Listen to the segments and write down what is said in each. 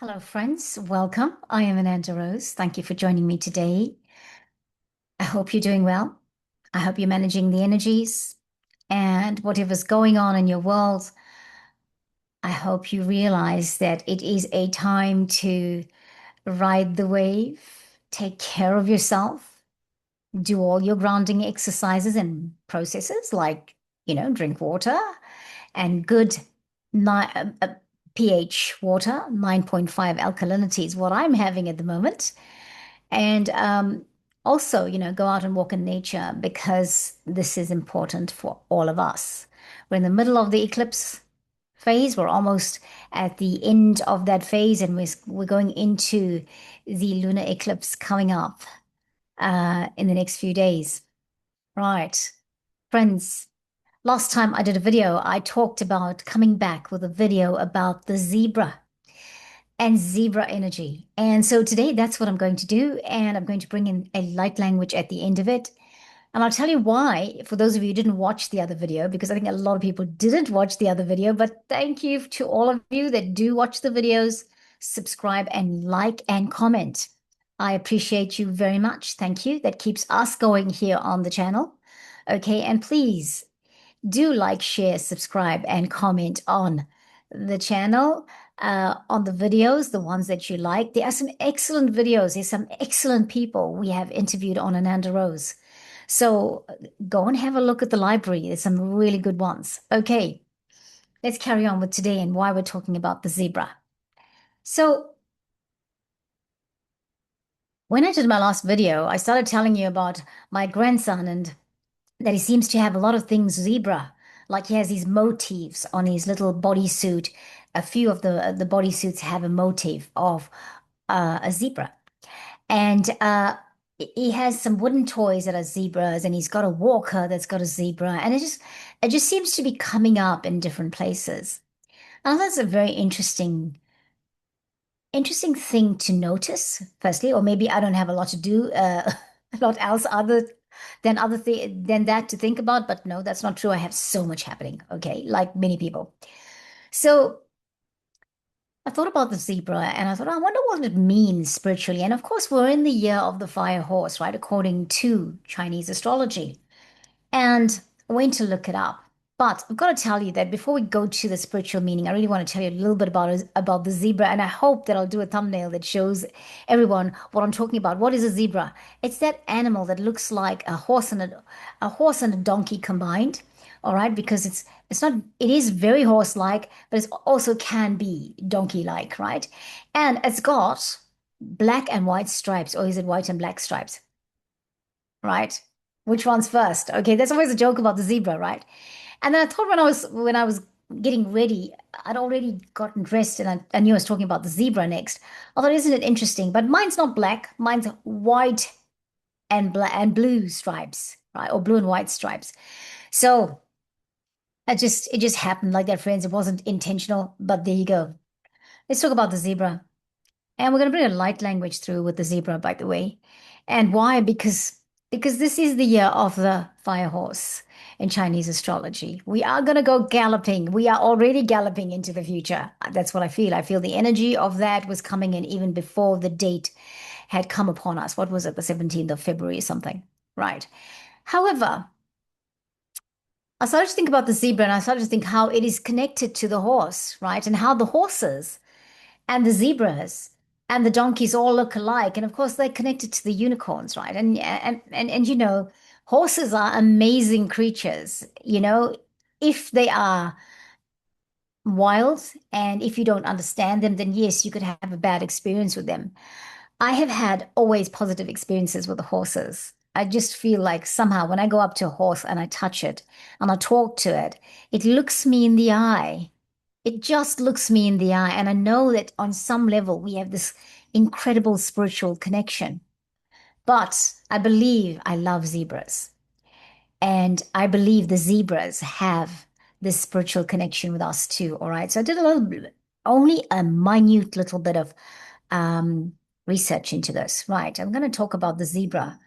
Hello, friends. Welcome. I am Ananda Rose. Thank you for joining me today. I hope you're doing well. I hope you're managing the energies and whatever's going on in your world. I hope you realize that it is a time to ride the wave, take care of yourself, do all your grounding exercises and processes like, drink water and good ni- pH water, 9.5 alkalinity is what I'm having at the moment. And also, go out and walk in nature because this is important for all of us. We're in the middle of the eclipse phase. We're almost at the end of that phase, and we're going into the lunar eclipse coming up in the next few days. Right. Friends, last time I did a video, I talked about coming back with a video about the zebra and zebra energy. And so today that's what I'm going to do. And I'm going to bring in a light language at the end of it. And I'll tell you why, for those of you who didn't watch the other video, because I think a lot of people didn't watch the other video. But thank you to all of you that do watch the videos, subscribe and like and comment. I appreciate you very much. Thank you. That keeps us going here on the channel. Okay, and please do like, share, subscribe, and comment on the channel, on the videos, the ones that you like. There are some excellent videos. There's some excellent people we have interviewed on Ananda Rose. So go and have a look at the library. There's some really good ones. Okay, let's carry on with today and why we're talking about the zebra. So when I did my last video, I started telling you about my grandson and that he seems to have a lot of things zebra. Like he has these motifs on his little bodysuit. A few of the bodysuits have a motif of a zebra. And he has some wooden toys that are zebras, and he's got a walker that's got a zebra. And it just seems to be coming up in different places. And that's a very interesting thing to notice, firstly, or maybe I don't have a lot to do, a lot else than that to think about. But no, that's not true. I have so much happening, okay, like many people. So I thought about the zebra and I thought, I wonder what it means spiritually. And of course, we're in the year of the fire horse, right? According to Chinese astrology. And I went to look it up. But I've got to tell you that before we go to the spiritual meaning, I really want to tell you a little bit about the zebra. And I hope that I'll do a thumbnail that shows everyone what I'm talking about. What is a zebra? It's that animal that looks like a horse and a donkey combined. All right, because it's not it is very horse-like, but it also can be donkey-like, right? And it's got black and white stripes, or is it white and black stripes? Right? Which one's first? Okay, that's always a joke about the zebra, right? And then I thought when I was getting ready, I'd already gotten dressed and I knew I was talking about the zebra next. I thought, isn't it interesting? But mine's not black, mine's white and black and blue stripes, right? Or blue and white stripes. So it just happened like that, friends. It wasn't intentional, but there you go. Let's talk about the zebra. And we're going to bring a light language through with the zebra, by the way. And why? Because this is the year of the fire horse in Chinese astrology. We are going to go galloping. We are already galloping into the future. That's what I feel. I feel the energy of that was coming in even before the date had come upon us. What was it? The 17th of February or something. Right. However, I started to think about the zebra and I started to think how it is connected to the horse, right? And how the horses and the zebras and the donkeys all look alike. And of course, they're connected to the unicorns, right? And horses are amazing creatures, if they are wild and if you don't understand them, then yes, you could have a bad experience with them. I have had always positive experiences with the horses. I just feel like somehow when I go up to a horse and I touch it and I talk to it, it looks me in the eye. It just looks me in the eye. And I know that on some level we have this incredible spiritual connection. But I believe I love zebras. And I believe the zebras have this spiritual connection with us too. All right. So I did a little bit, only a minute little bit of um, research into this. Right. I'm going to talk about the zebra.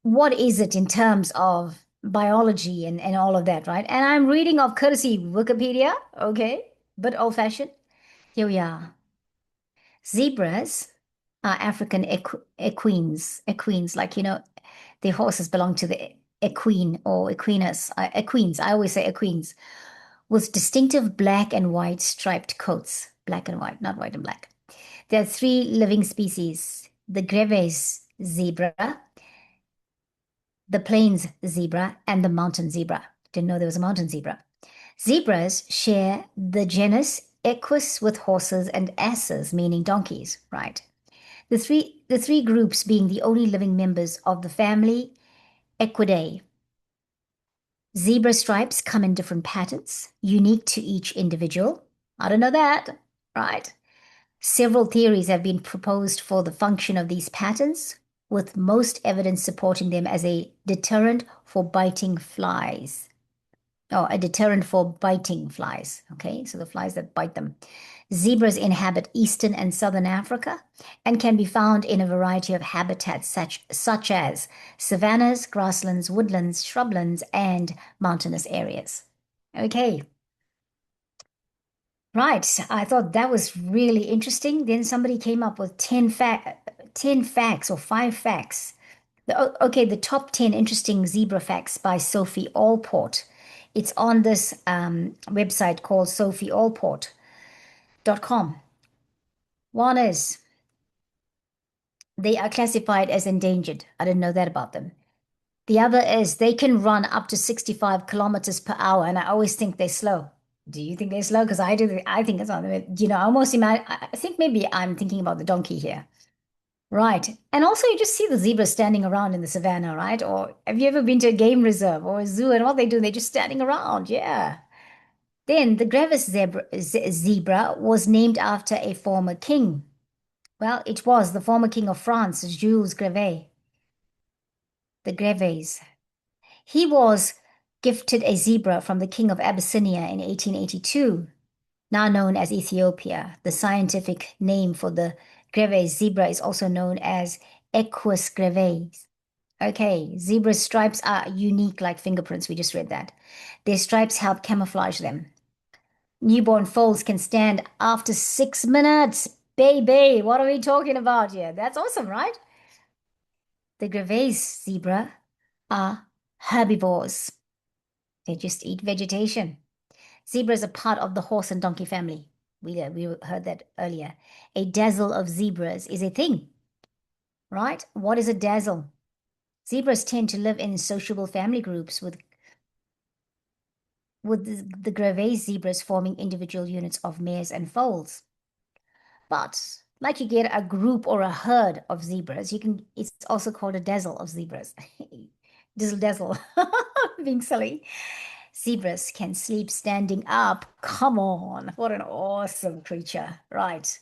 What is it in terms of biology and all of that, right? And I'm reading off courtesy Wikipedia, okay, but old-fashioned. Here we are. Zebras are African equines, like, the horses belong to the equine or equinus, equines. I always say equines, with distinctive black and white striped coats. Black and white, not white and black. There are three living species: the Grévy zebra, the plains zebra, and the mountain zebra. Didn't know there was a mountain zebra. Zebras share the genus Equus with horses and asses, meaning donkeys, right? The three groups being the only living members of the family Equidae. Zebra stripes come in different patterns, unique to each individual. I don't know that, right? Several theories have been proposed for the function of these patterns, with most evidence supporting them as a deterrent for biting flies. Oh, a deterrent for biting flies. Okay, so the flies that bite them. Zebras inhabit eastern and southern Africa and can be found in a variety of habitats such as savannas, grasslands, woodlands, shrublands, and mountainous areas. Okay, right. I thought that was really interesting. Then somebody came up with 10 facts or 5 facts. Okay, the top 10 interesting zebra facts by Sophie Allport. It's on this website called sophieallport.com. One is they are classified as endangered. I didn't know that about them. The other is they can run up to 65 kilometers per hour, and I always think they're slow. Do you think they're slow? Because I do. I think it's on the, almost imagine. I think maybe I'm thinking about the donkey here. Right. And also, you just see the zebras standing around in the savannah, right? Or have you ever been to a game reserve or a zoo and what they do? They're just standing around. Yeah. Then the Grévy zebra was named after a former king. Well, it was the former king of France, Jules Grévy, the Grévys. He was gifted a zebra from the king of Abyssinia in 1882, now known as Ethiopia. The scientific name for the Grévy zebra is also known as Equus grévy. Okay, zebra stripes are unique like fingerprints. We just read that. Their stripes help camouflage them. Newborn foals can stand after 6 minutes. Baby, what are we talking about here? That's awesome, right? The Grévy zebra are herbivores. They just eat vegetation. Zebras are part of the horse and donkey family. We heard that earlier. A dazzle of zebras is a thing, right? What is a dazzle? Zebras tend to live in sociable family groups with the Grévy zebras forming individual units of mares and foals. But like you get a group or a herd of zebras, it's also called a dazzle of zebras. Dizzle dazzle. Being silly. Zebras can sleep standing up. Come on. What an awesome creature. Right.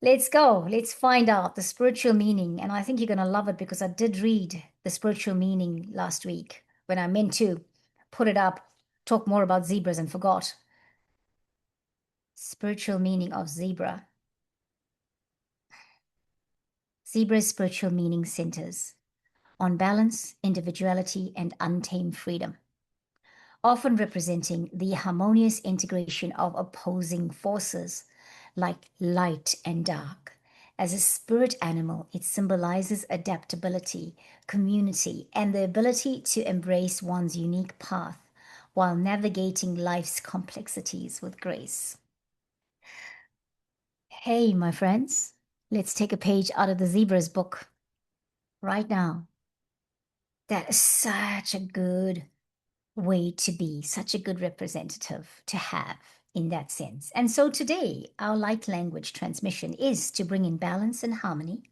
Let's go. Let's find out the spiritual meaning. And I think you're going to love it because I did read the spiritual meaning last week when I meant to put it up, talk more about zebras and forgot. Spiritual meaning of zebra. Zebra's spiritual meaning centers on balance, individuality, and untamed freedom, often representing the harmonious integration of opposing forces like light and dark. As a spirit animal, it symbolizes adaptability, community, and the ability to embrace one's unique path while navigating life's complexities with grace. Hey, my friends, let's take a page out of the zebra's book right now. That is such a good way to be, such a good representative to have in that sense. And so today, our light language transmission is to bring in balance and harmony,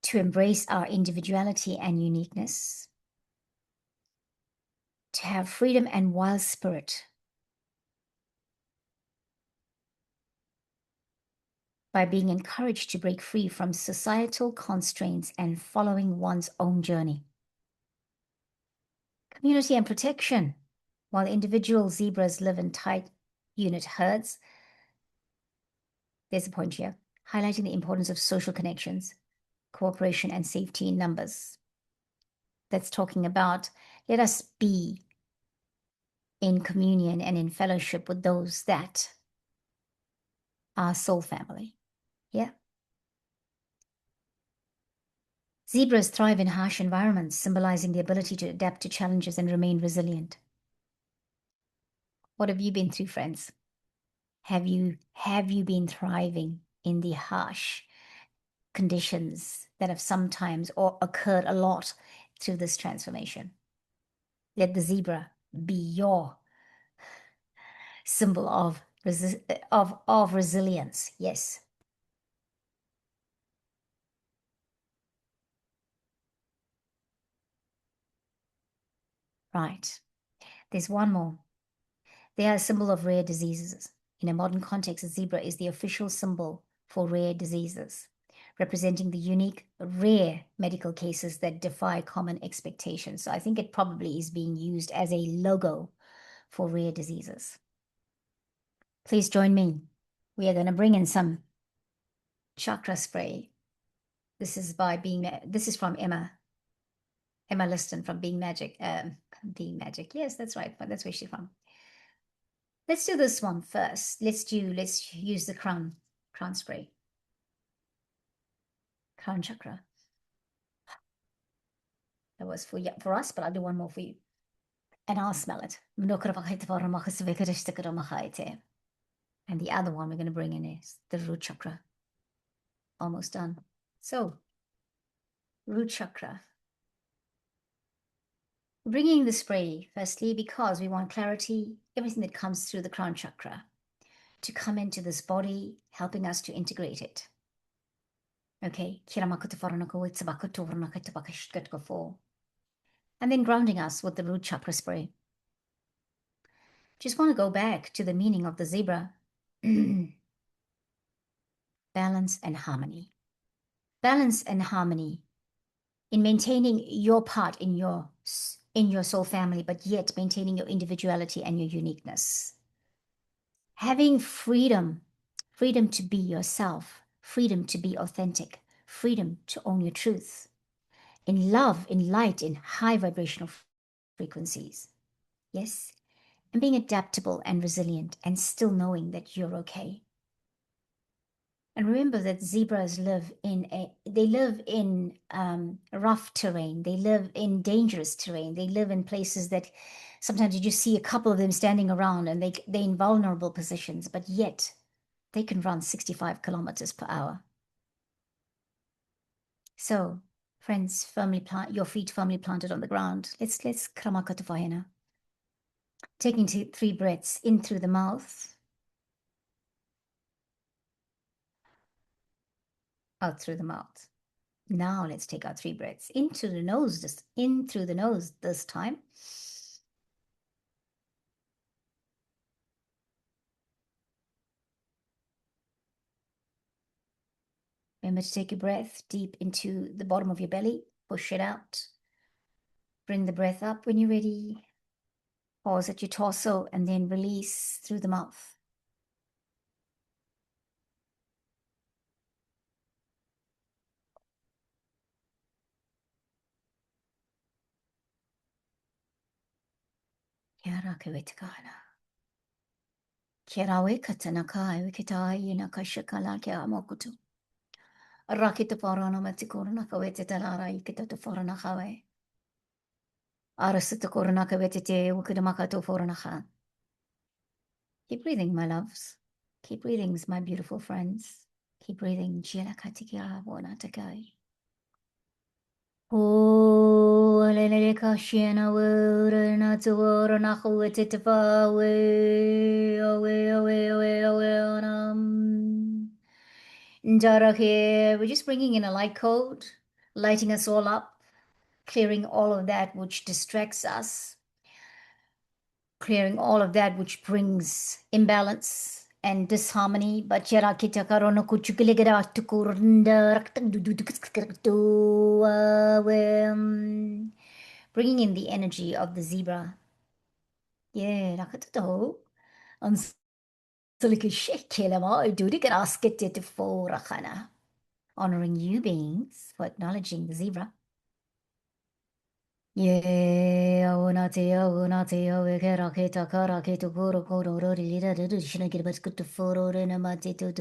to embrace our individuality and uniqueness, to have freedom and wild spirit by being encouraged to break free from societal constraints and following one's own journey. Community and protection. While individual zebras live in tight unit herds, there's a point here, highlighting the importance of social connections, cooperation, and safety in numbers. That's talking about let us be in communion and in fellowship with those that our soul family. Yeah. Zebras thrive in harsh environments, symbolizing the ability to adapt to challenges and remain resilient. What have you been through, friends? Have you been thriving in the harsh conditions that have sometimes or occurred a lot through this transformation? Let the zebra be your symbol of resilience. Yes. Right. There's one more. They are a symbol of rare diseases. In a modern context, a zebra is the official symbol for rare diseases, representing the unique, rare medical cases that defy common expectations. So I think it probably is being used as a logo for rare diseases. Please join me. We are going to bring in some chakra spray. This is from Emma Liston from Being Magic. Being Magic. Yes, that's right. That's where she's from. Let's do this one first. Let's use the crown spray. Crown chakra. That was for us, but I'll do one more for you. And I'll smell it. And the other one we're going to bring in is the root chakra. Almost done. So, root chakra. Bringing the spray, firstly, because we want clarity, everything that comes through the crown chakra, to come into this body, helping us to integrate it. Okay. And then grounding us with the root chakra spray. Just want to go back to the meaning of the zebra. Balance and harmony. Balance and harmony in maintaining your part in your soul family, but yet maintaining your individuality and your uniqueness. Having freedom to be yourself, freedom to be authentic, freedom to own your truth. In love, in light, in high vibrational frequencies. Yes? And being adaptable and resilient and still knowing that you're okay. And remember that zebras live in rough terrain. They live in dangerous terrain. They live in places that sometimes you just see a couple of them standing around and they're in vulnerable positions, but yet they can run 65 kilometers per hour. So, friends, firmly plant your feet firmly planted on the ground. Let's kramakatavayana. Taking 3 breaths in through the mouth, out through the mouth. Now let's take our 3 breaths into the nose, just in through the nose this time. Remember to take a breath deep into the bottom of your belly, push it out. Bring the breath up when you're ready. Pause at your torso and then release through the mouth. Kirawe katanakai wikitai nakashakala kia mokutu. Rakita forana matikorna kawete talara ikita to forana kawe. Arasita korna kawete te ukidamakato forana ha. Keep breathing, my loves. Keep breathing, my beautiful friends. Keep breathing. Jila katikia wona takai. Oh, alele kashiana wura na tuwara na kawete tafawe. Awe, Njara here. We're just bringing in a light code, lighting us all up, clearing all of that which distracts us, clearing all of that which brings imbalance and disharmony. But bringing in the energy of the zebra. Yeah, honoring you beings for acknowledging the zebra. Ye auna te we kera keta kara ketu koro koro ro ri ra ru shina get but good to foro re na mate to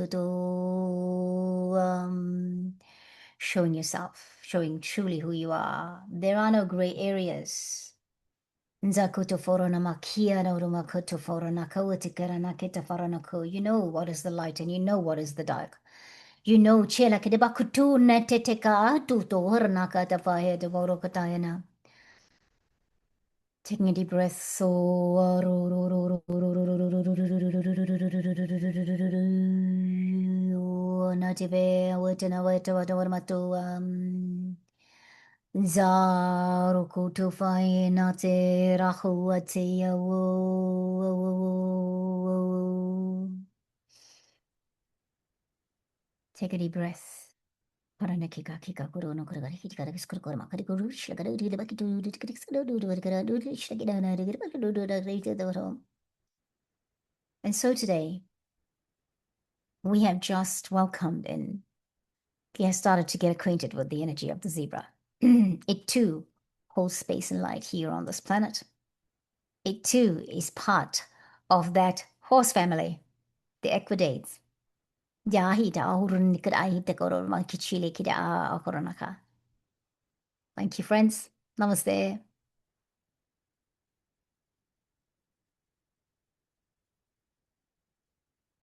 showing yourself, showing truly who you are. There are no gray areas. Nza kuto foro na makia no ruma kuto foro na kawati kara na keta foro na ko. You know what is the light and you know what is the dark. You know chela kideba kutu na teteka tu to horna kata fahe de voro katayana. Taking a deep breath. So native wetana weta wata warmatu zaruku to fai nate rahu ate Take a deep breath. Parana kika kika kuro no kura kari kika kis kuro kura makari kuru shlagara uri baki tu uri kiri kis kuro uri kara uri shlagara na uri baki tu uri uri uri. And so today we have just welcomed in. He has started to get acquainted with the energy of the zebra. It too holds space and light here on this planet. It too is part of that horse family, the equidates. Thank you, friends. Namaste.